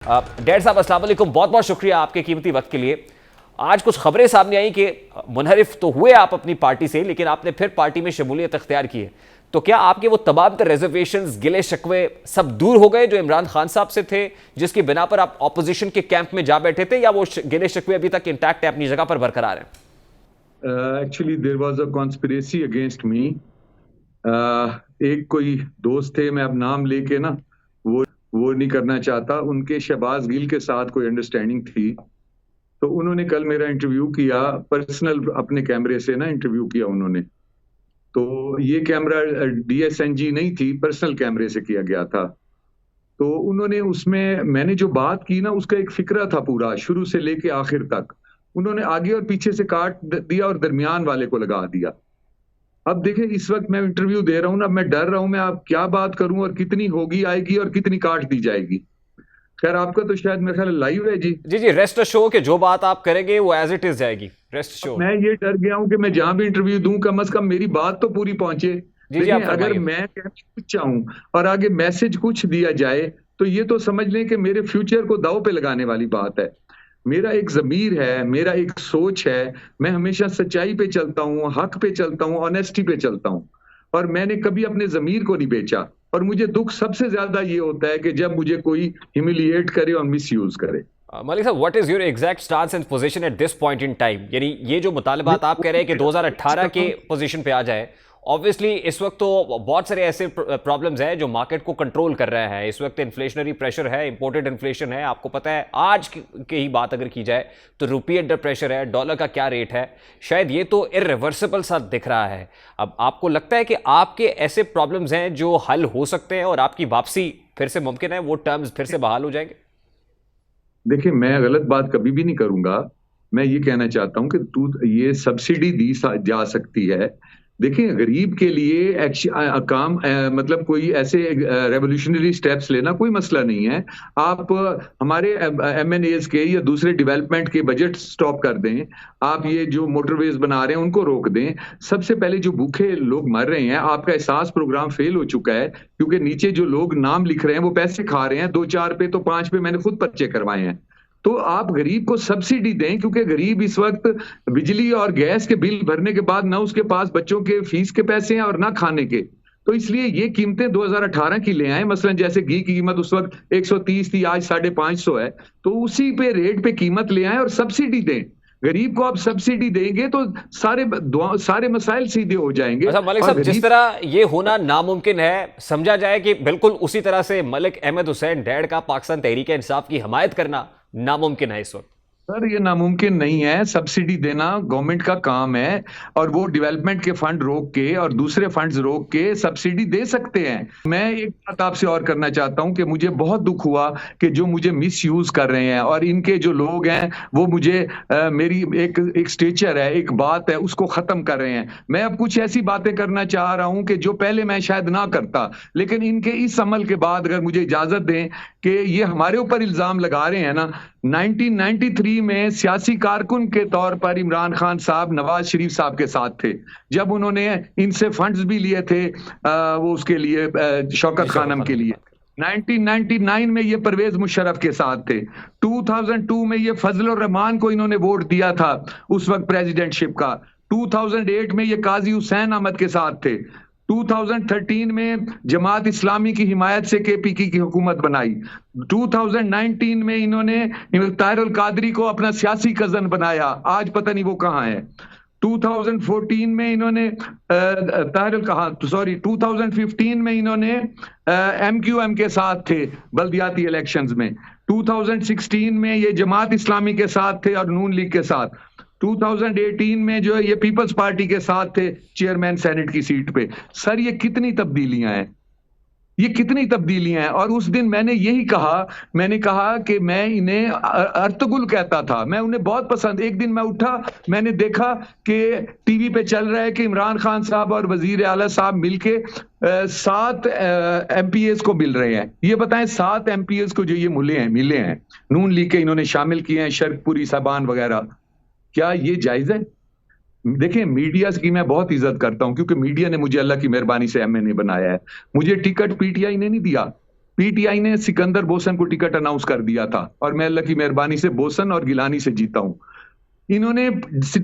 Dad साहब अस्सलाम वालेकुम, बहुत बहुत शुक्रिया आपके कीमती वक्त के लिए। आज कुछ खबरें सामने आई कि मुनहरिफ तो हुए आप अपनी पार्टी से, लेकिन आपने फिर पार्टी में शमूलियत अख्तियार की है। तो क्या आपके वो तमाम रिजर्वेशंस, गिले शिकवे सब दूर हो गए जो इमरान खान साहब से थे, जिसकी बिना पर आप ऑपोजिशन के कैंप में जा बैठे थे, या वो गिले शिकवे अभी तक इंटैक्ट है, अपनी जगह पर बरकरार है? Actually there was a conspiracy against me. एक कोई दोस्त थे, मैं अब नाम लेके ना वो नहीं करना चाहता, उनके शहबाज गिल के साथ कोई अंडरस्टैंडिंग थी। तो उन्होंने कल मेरा इंटरव्यू किया, पर्सनल अपने कैमरे से ना इंटरव्यू किया उन्होंने। तो ये कैमरा DSNG नहीं थी, पर्सनल कैमरे से किया गया था। तो उन्होंने उसमें मैंने जो बात की ना, उसका एक फिक्रा था पूरा शुरू से लेके आखिर तक। उन्होंने आगे और पीछे से काट दिया और दरमियान वाले को लगा दिया। अब देखिए, इस वक्त मैं इंटरव्यू दे रहा हूं ना, मैं डर रहा हूं मैं आप क्या बात करूं और कितनी होगी आएगी और कितनी काट दी जाएगी। खैर, आपका तो शायद मेरे ख्याल लाइव है जी। जी, रेस्ट शो के जो बात आप करेंगे वो एज इट इज जाएगी, रेस्ट शो। मैं ये डर गया हूं कि मैं जहां भी इंटरव्यू दूं, कम से कम मेरी बात तो पूरी पहुंचे। जी, देखिए, आप अगर फरमाइए। मैं कहना कुछ चाहूं और आगे मैसेज कुछ दिया जाए, तो ये तो समझ लें कि मेरे फ्यूचर को दांव पे लगाने वाली बात है। मेरा एक जमीर है, मेरा एक सोच है। मैं हमेशा सच्चाई पे चलता हूँ, हक पे चलता हूँ, ऑनेस्टी पे चलता हूँ, और मैंने कभी अपने जमीर को नहीं बेचा। और मुझे दुख सबसे ज्यादा ये होता है कि जब मुझे कोई ह्यूमिलिएट करे और मिस यूज करे। मलिक साहब, what is your exact stance and position at this point in time? यानी ये जो मुतालबात आप कह रहे हैं कि 2018 के पोजीशन पे आ जाए, ऑब्वियसली इस वक्त तो बहुत सारे ऐसे प्रॉब्लम्स हैं जो मार्केट को कंट्रोल कर रहे हैं। इस वक्त इन्फ्लेशनरी प्रेशर है, इंपोर्टेड इन्फ्लेशन है, आपको पता है। आज की ही बात अगर की जाए तो रुपये अंडर प्रेशर है, डॉलर का क्या रेट है, शायद ये तो इरिवर्सिबल सा दिख रहा है। अब आपको लगता है कि आपके ऐसे प्रॉब्लम्स हैं जो हल हो सकते हैं और आपकी वापसी फिर से मुमकिन है, वो टर्म्स फिर से बहाल हो जाएंगे? देखिए, मैं गलत बात कभी भी नहीं करूंगा। मैं ये कहना चाहता हूं कि ये सब्सिडी दी जा सकती है। देखिए, गरीब के लिए काम मतलब कोई ऐसे रेवोल्यूशनरी स्टेप्स लेना कोई मसला नहीं है। आप हमारे MNAs के या दूसरे डेवलपमेंट के बजट स्टॉप कर दें। आप ये जो मोटरवेज बना रहे हैं उनको रोक दें। सबसे पहले जो भूखे लोग मर रहे हैं, आपका एहसास प्रोग्राम फेल हो चुका है, क्योंकि नीचे जो लोग नाम लिख रहे हैं वो पैसे खा रहे हैं। 2-4 पे तो 5 पे मैंने खुद पर्चे करवाए हैं। तो आप गरीब को सब्सिडी दें, क्योंकि गरीब इस वक्त बिजली और गैस के बिल भरने के बाद ना उसके पास बच्चों के फीस के पैसे हैं और ना खाने के। तो इसलिए ये कीमतें 2018 की ले आए। मसलन जैसे घी की कीमत उस वक्त 130 थी, आज 550 है। तो उसी पे रेट पे कीमत ले आए और सब्सिडी दें। गरीब को आप सब्सिडी देंगे तो सारे मसाइल सीधे हो जाएंगे। अच्छा मलिक और साहब, जिस तरह ये होना नामुमकिन है, समझा जाए कि बिल्कुल उसी तरह से मलिक अहमद हुसैन डैड का पाकिस्तान तहरीक इंसाफ की हमायत करना नामुमकिन है इस वक्त। सर, ये नामुमकिन नहीं है। सब्सिडी देना गवर्नमेंट का काम है, और वो डेवलपमेंट के फंड रोक के और दूसरे फंड्स रोक के सब्सिडी दे सकते हैं। मैं एक बात आपसे और करना चाहता हूं कि मुझे बहुत दुख हुआ कि जो मुझे मिस यूज कर रहे हैं, और इनके जो लोग हैं वो मुझे मेरी एक स्टेचर है, एक बात है, उसको खत्म कर रहे हैं। मैं अब कुछ ऐसी बातें करना चाह रहा हूं कि जो पहले मैं शायद ना करता, लेकिन इनके इस अमल के बाद अगर मुझे इजाजत दें कि ये हमारे ऊपर इल्जाम लगा रहे हैं ना। 1993 में सियासी कारकुन के तौर पर इमरान खान साहब नवाज शरीफ साहब के साथ थे, जब उन्होंने इनसे फंड्स भी लिए थे वो उसके लिए शौकत खानम के लिए। 1999 में ये परवेज मुशर्रफ के साथ थे। 2002 में ये फजलुर रहमान को इन्होंने वोट दिया था उस वक्त प्रेसिडेंटशिप का। 2008 में ये काजी हुसैन अहमद के साथ थे। 2013 में जमात इस्लामी की हिमायत से KPK की हुकूमत बनाई। 2019 में इन्होंने ताहिरुल कादरी को अपना सियासी कजन बनाया, आज पता नहीं वो कहाँ है। 2014 में इन्होंने 2015 में इन्होंने MQM के साथ थे बल्दियाती इलेक्शंस में। 2016 में ये जमात इस्लामी के साथ थे और नून लीग के साथ। 2018 में जो है ये पीपल्स पार्टी के साथ थे चेयरमैन सेनेट की सीट पे। सर, ये कितनी तब्दीलियां हैं, ये कितनी तब्दीलियां हैं। और उस दिन मैंने यही कहा, मैंने कहा कि मैं इन्हें अर्तुगुल कहता था, मैं उन्हें बहुत पसंद। एक दिन मैं उठा, मैंने देखा कि टीवी पे चल रहा है कि इमरान खान साहब और वजीर आला साहब मिलके 7 MPs को मिल रहे हैं। ये बताएं, 7 MPs को जो ये मिले हैं नून लीग के, इन्होंने शामिल किए हैं, शर्कपुरी साहबान वगैरह। क्या ये जायज है? देखिए, मीडिया की मैं बहुत इज्जत करता हूं, क्योंकि मीडिया ने मुझे अल्लाह की मेहरबानी से MNA बनाया है। मुझे टिकट PTI ने नहीं दिया, पीटीआई ने सिकंदर बोसन को टिकट अनाउंस कर दिया था और मैं अल्लाह की मेहरबानी से बोसन और गिलानी से जीता हूं। इन्होंने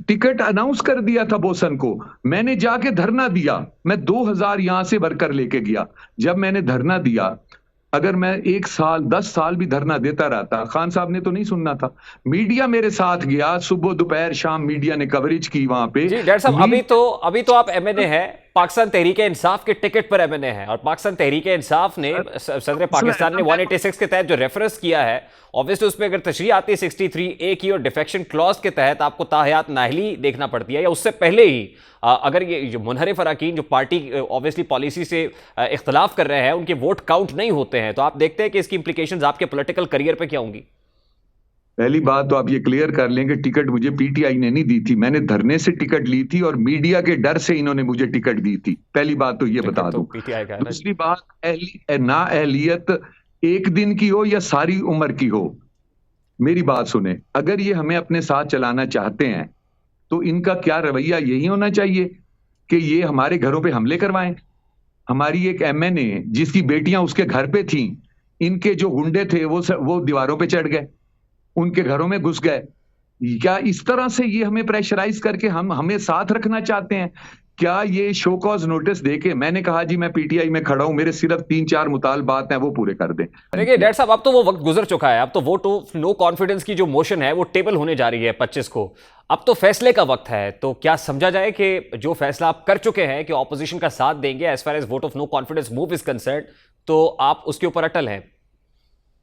टिकट अनाउंस कर दिया था बोसन को, मैंने जाके धरना दिया। मैं 2000 यहां से वर्कर लेके गया। जब मैंने धरना दिया, अगर मैं 1 साल 10 साल भी धरना देता रहता, खान साहब ने तो नहीं सुनना था। मीडिया मेरे साथ गया, सुबह दोपहर शाम मीडिया ने कवरेज की वहां पे। जी डॉक्टर साहब, अभी तो आप एमएनए हैं, पाकिस्तान तहरीक इंसाफ के टिकट पर एमएनए हैं, और पाकिस्तान तहरीक इंसाफ ने सदर पाकिस्तान ने 186 के तहत जो रेफरेंस किया है, ऑब्वियसली उसमें अगर तशरीह आती है 63A की और डिफेक्शन क्लॉज के तहत आपको ताहयात नाहली देखना पड़ती है, या उससे पहले ही अगर ये जो मुनहरिफ अरकान जो पार्टी ऑब्वियसली पॉलिसी से इख्तलाफ कर रहे हैं उनके वोट काउंट नहीं होते हैं, तो आप देखते हैं कि इसकी इंप्लीकेशंस आपके पॉलिटिकल करियर पे क्या होंगी? पहली बात तो आप ये क्लियर कर लें कि टिकट मुझे पीटीआई ने नहीं दी थी, मैंने धरने से टिकट ली थी और मीडिया के डर से इन्होंने मुझे टिकट दी थी। पहली बात तो ये बता दूं। पीटीआई का है ना। दूसरी बात, ना अहलियत एक दिन की हो या सारी उम्र की हो, मेरी बात सुने, अगर ये हमें अपने साथ चलाना चाहते हैं तो इनका क्या रवैया यही होना चाहिए कि ये हमारे घरों पे हमले करवाएं। हमारी एक एमएनए जिसकी बेटियां उसके घर पे थीं, इनके जो गुंडे थे वो दीवारों पे चढ़ गए, उनके घरों में घुस गए। क्या इस तरह से ये हमें प्रेशराइज करके हमें साथ रखना चाहते हैं? क्या ये शो कॉज नोटिस देके, मैंने कहा जी मैं पीटीआई में खड़ा हूं, मेरे सिर्फ 3-4 मुतालबात हैं वो पूरे कर दें। देखिए डॉक्टर साहब, अब तो वो वक्त गुजर चुका है, अब तो वोट ऑफ नो कॉन्फिडेंस की जो मोशन है वो टेबल होने जा रही है 25 को। अब तो फैसले का वक्त है, तो क्या समझा जाए कि जो फैसला आप कर चुके हैं कि ऑपोजिशन का साथ देंगे as far as vote of no confidence move is concern, तो आप उसके ऊपर अटल हैं?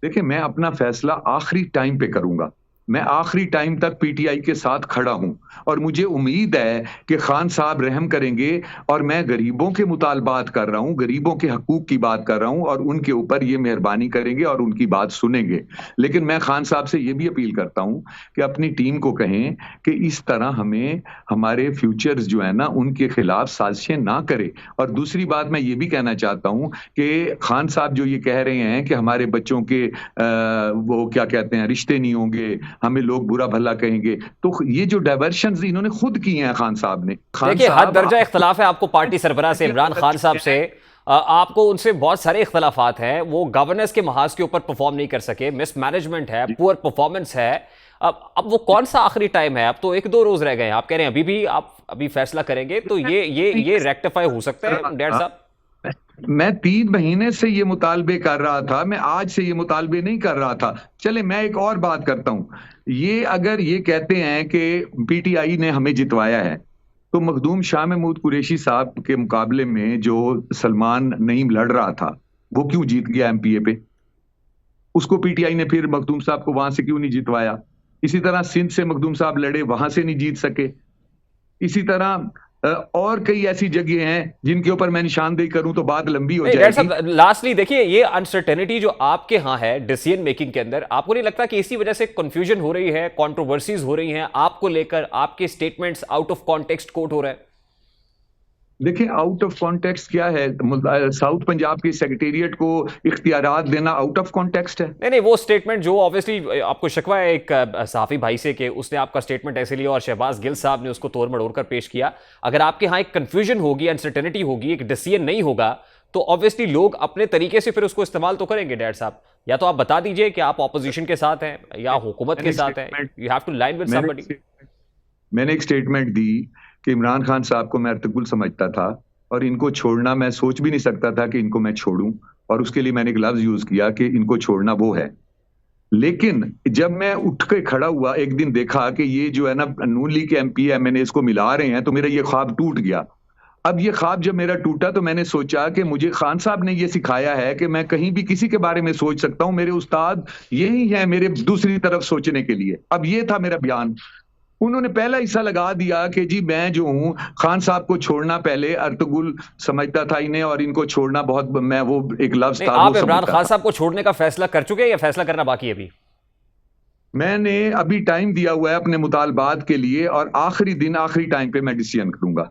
देखिए, मैं अपना फैसला आखिरी टाइम पे करूंगा। मैं आखिरी टाइम तक पीटीआई के साथ खड़ा हूं और मुझे उम्मीद है कि खान साहब रहम करेंगे। और मैं गरीबों के मुतालबात कर रहा हूं, गरीबों के हकूक की बात कर रहा हूं और उनके ऊपर ये मेहरबानी करेंगे और उनकी बात सुनेंगे। लेकिन मैं खान साहब से ये भी अपील करता हूं कि अपनी टीम को कहें कि इस तरह हमें हमारे फ्यूचर्स जो है ना उनके खिलाफ साजिशें ना करे। और दूसरी बात मैं ये भी कहना चाहता हूं कि खान साहब जो ये कह रहे हैं कि हमारे बच्चों के वो क्या कहते हैं रिश्ते नहीं होंगे, हमें लोग बुरा भला कहेंगे, तो ये जो डाइवर्शंस इन्होंने खुद किए हैं खान साहब ने। देखिए, हद दर्जा इख्तलाफ है आपको पार्टी सरबराह से, इमरान खान साहब से। आपको उनसे बहुत सारे इख्तलाफात हैं, वो गवर्नेंस के महाज के ऊपर परफॉर्म नहीं कर सके, मिसमैनेजमेंट है, पुअर परफॉर्मेंस है। अब वो कौन सा आखिरी टाइम है? अब तो 1-2 रोज रह गए हैं, आप कह रहे हैं अभी भी आप अभी फैसला करेंगे, तो ये रेक्टिफाई हो सकता है डॉक्टर साहब? मैं 3 महीने से ये मुतालबे कर रहा था, मैं आज से ये मुतालबे नहीं कर रहा था। चले मैं एक और बात करता हूं, ये अगर ये कहते हैं कि पीटीआई ने हमें जितवाया है, तो मखदूम शाह महमूद कुरैशी साहब के मुकाबले में जो सलमान नईम लड़ रहा था, वो क्यों जीत गया एमपीए पे? उसको पीटीआई ने फिर मखदूम साहब को वहां से क्यों नहीं जितवाया? इसी तरह सिंध से मखदूम साहब लड़े, वहां से नहीं जीत सके। इसी तरह और कई ऐसी जगह हैं जिनके ऊपर मैं निशानदेही करूं तो बात लंबी हो जाएगी। लास्टली देखिए, ये अनसर्टेनिटी जो आपके यहां है डिसीजन मेकिंग के अंदर, आपको नहीं लगता कि इसी वजह से कंफ्यूजन हो रही है, कंट्रोवर्सीज हो रही हैं आपको लेकर, आपके statements out of context quote हो रहे हैं? देखिए, आउट ऑफ कॉन्टेक्स्ट क्या है? साउथ पंजाब के सेक्रेटेरिएट को इख्तियारात देना आउट ऑफ कॉन्टेक्स्ट है? नहीं, वो स्टेटमेंट जो ऑब्वियसली आपको शिकवा है एक सहाफी भाई से कि उसने आपका स्टेटमेंट ऐसे लिया और शहबाज गिल साहब ने उसको तोड़ मड़ोड़ कर पेश किया। अगर आपके यहाँ एक कंफ्यूजन होगी, अनसर्टेनिटी होगी, एक डिसीजन नहीं होगा, तो ऑब्वियसली लोग अपने तरीके से फिर उसको इस्तेमाल तो करेंगे। डैड साहब, या तो आप बता दीजिए कि आप ऑपोजिशन के साथ हैं या हुकूमत के साथ हैं। You have to line with somebody. मैंने एक स्टेटमेंट दी कि इमरान खान साहब को मैं अर्तुगरुल समझता था और इनको छोड़ना मैं सोच भी नहीं सकता था कि इनको मैं छोड़ूं, और उसके लिए मैंने एक लफ्ज यूज किया कि इनको छोड़ना वो है। लेकिन जब मैं उठ के खड़ा हुआ, एक दिन देखा कि ये जो है ना नून लीग के एमपी एमएनए इसको मिला रहे हैं, तो मेरा ये ख्वाब टूट गया। अब ये ख्वाब जब मेरा टूटा तो मैंने सोचा कि मुझे खान साहब ने ये सिखाया है कि मैं कहीं भी किसी के बारे में सोच सकता हूं, मेरे उस्ताद यही है मेरे दूसरी तरफ सोचने के लिए। अब ये था मेरा बयान। उन्होंने पहला हिस्सा लगा दिया कि जी मैं जो हूं खान साहब को छोड़ना पहले अर्तुगरुल समझता था इन्हें, और इनको छोड़ना बहुत, मैं वो एक लफ्ज था। आप इमरान खान साहब को छोड़ने का फैसला कर चुके हैं या फैसला करना बाकी है अभी? मैंने अभी टाइम दिया हुआ है अपने मुतालबात के लिए और आखिरी दिन आखिरी टाइम पे मैं डिसीजन करूंगा।